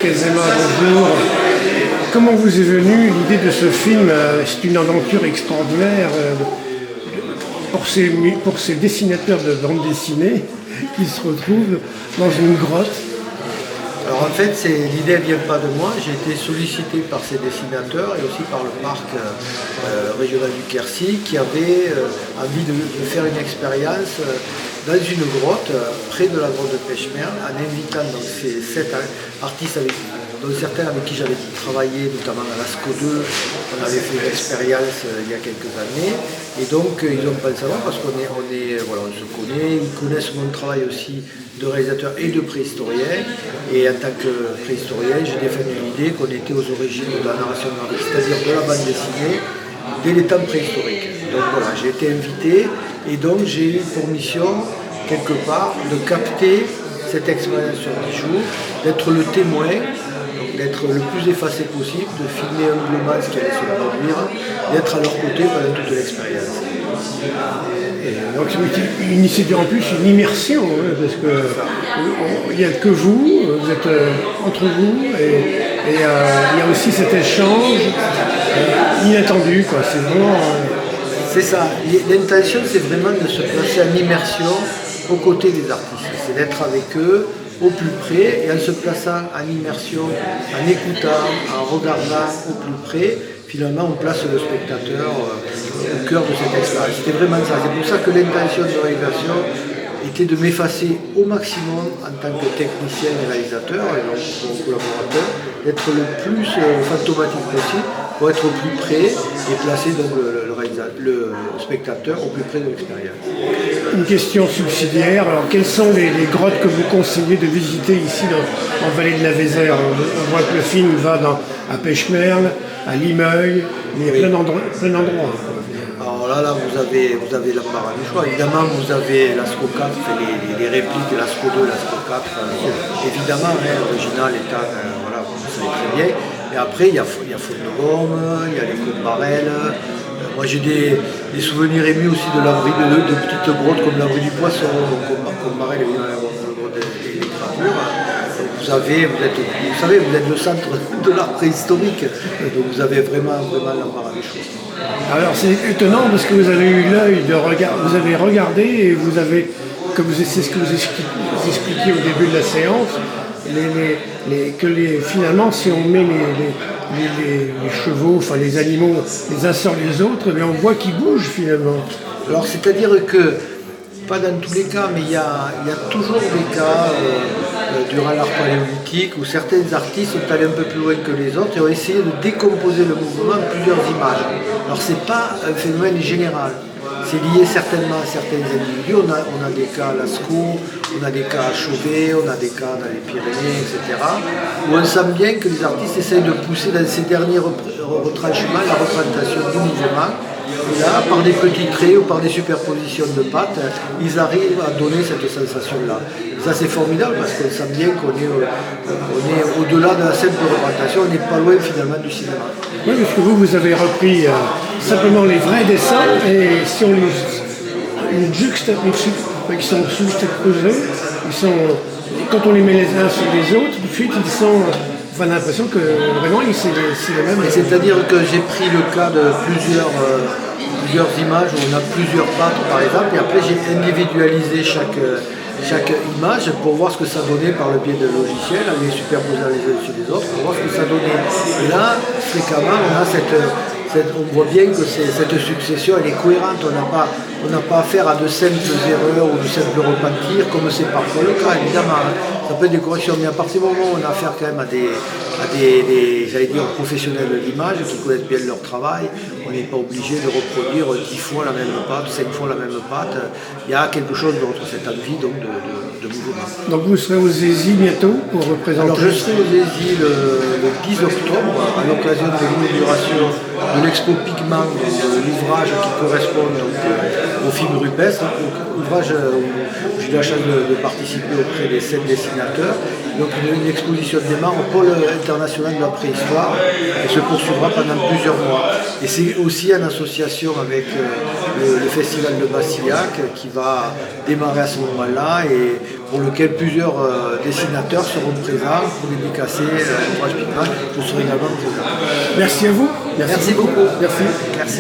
Kazema, bonjour. Comment vous est venue l'idée de ce film? C'est une aventure extraordinaire pour ces dessinateurs de bande dessinée qui se retrouvent dans une grotte. Alors en fait, l'idée ne vient pas de moi, j'ai été sollicité par ces dessinateurs et aussi par le parc régional du Quercy qui avait envie de faire une expérience dans une grotte près de la grotte de Pêche-Merle en invitant donc, ces 7 artistes dont certains avec qui j'avais travaillé, notamment à l'ASCO 2, on avait fait une expérience il y a quelques années. Et donc ils ont pensé à moi parce qu'on se connaît, ils connaissent mon travail aussi de réalisateur et de préhistorien. Et en tant que préhistorien, j'ai défendu l'idée qu'on était aux origines de la narration nordique, c'est-à-dire de la bande dessinée, dès les temps préhistoriques. Donc voilà, j'ai été invité et donc j'ai eu pour mission, quelque part, de capter cette expérience sur 10 jours, d'être le témoin, d'être le plus effacé possible, de filmer humblement ce qui allait se produire, d'être à leur côté pendant toute l'expérience. Donc c'est en plus une immersion, parce qu'il n'y a que vous êtes entre vous, et il y a aussi cet échange inattendu, quoi. C'est vraiment... C'est ça, l'intention c'est vraiment de se placer en immersion aux côtés des artistes, c'est d'être avec eux au plus près, et en se plaçant en immersion, en écoutant, en regardant au plus près, finalement on place le spectateur au cœur de cette expérience. C'était vraiment ça, c'est pour ça que l'intention de réalisation était de m'effacer au maximum en tant que technicien et réalisateur, et donc mon collaborateur, d'être le plus fantomatique possible pour être au plus près et placer donc le spectateur au plus près de l'expérience. Une question subsidiaire, alors quelles sont les grottes que vous conseillez de visiter ici en vallée de la Vézère? On voit que le film va à Pêche-Merle, à Limeuil, mais il y a plein d'endroits. Alors là, vous avez l'embarras du choix. Évidemment, vous avez l'ASCO 4, les répliques de l'ASCO 2, l'ASCO 4. Évidemment, l'original étant, vous savez très bien. Et après, il y a Faune-de-Borne, il y a les Côtes-Barrel. Moi, j'ai des souvenirs émus aussi de l'abri de petites grottes comme l'abri du Poisson, Côte-Barrel, évidemment, la grotte des Gravures. Vous êtes le centre de l'art préhistorique, donc vous avez vraiment l'embarras du choix. Alors c'est étonnant parce que vous avez eu l'œil de regard, vous avez regardé et c'est ce que vous expliquiez au début de la séance, finalement si on met les chevaux, enfin les animaux les uns sur les autres, on voit qu'ils bougent finalement. Alors c'est-à-dire que, pas dans tous les cas, mais il y a toujours des cas durant l'art paléolithique où certains artistes sont allés un peu plus loin que les autres et ont essayé de décomposer le mouvement en plusieurs images. Alors c'est pas un phénomène général, c'est lié certainement à certains individus. On a des cas à Lascaux, on a des cas à Chauvet, on a des cas dans les Pyrénées, etc. où on sent bien que les artistes essayent de pousser dans ces derniers retranchements la représentation du mouvement. Et là, par des petits traits ou par des superpositions de pattes, ils arrivent à donner cette sensation-là. Et ça, c'est formidable parce qu'on sent bien qu'on est au-delà de la simple représentation, on n'est pas loin finalement du cinéma. Oui, parce que vous avez repris simplement les vrais dessins et si on ils sont juxtaposés, quand on les met les uns sur les autres, tout de suite on a l'impression que vraiment c'est le même. C'est-à-dire que j'ai pris le cas de plusieurs images où on a plusieurs pattes par exemple, et après j'ai individualisé chaque image pour voir ce que ça donnait par le biais de logiciel, en les superposant les uns sur les autres, pour voir ce que ça donnait. Et là, fréquemment, on voit bien que cette succession elle est cohérente, on n'a pas affaire à de simples erreurs ou de simples repentirs, comme c'est parfois le cas, évidemment. Ça peut être des corrections, mais à partir du moment où on a affaire quand même à des professionnels de l'image qui connaissent bien leur travail, on n'est pas obligé de reproduire 10 fois la même patte, 5 fois la même patte. Il y a quelque chose d'autre, cette envie donc, de mouvement. Donc vous serez aux ESI bientôt pour représenter? Alors je serai aux ESI le 10 octobre à l'occasion de l'inauguration de l'expo Pigment, de l'ouvrage qui correspond donc, au film Rupestre, ouvrage où j'ai eu la chance de participer auprès des 7 dessinateurs. Donc une exposition démarre au pôle international de la préhistoire et se poursuivra pendant plusieurs mois. Et c'est aussi en association avec le festival de Bassillac qui va démarrer à ce moment-là et pour lequel plusieurs dessinateurs seront présents pour dédicacer l'ouvrage Picman. Je serai également présent. Merci à vous. Merci beaucoup. Merci. Merci.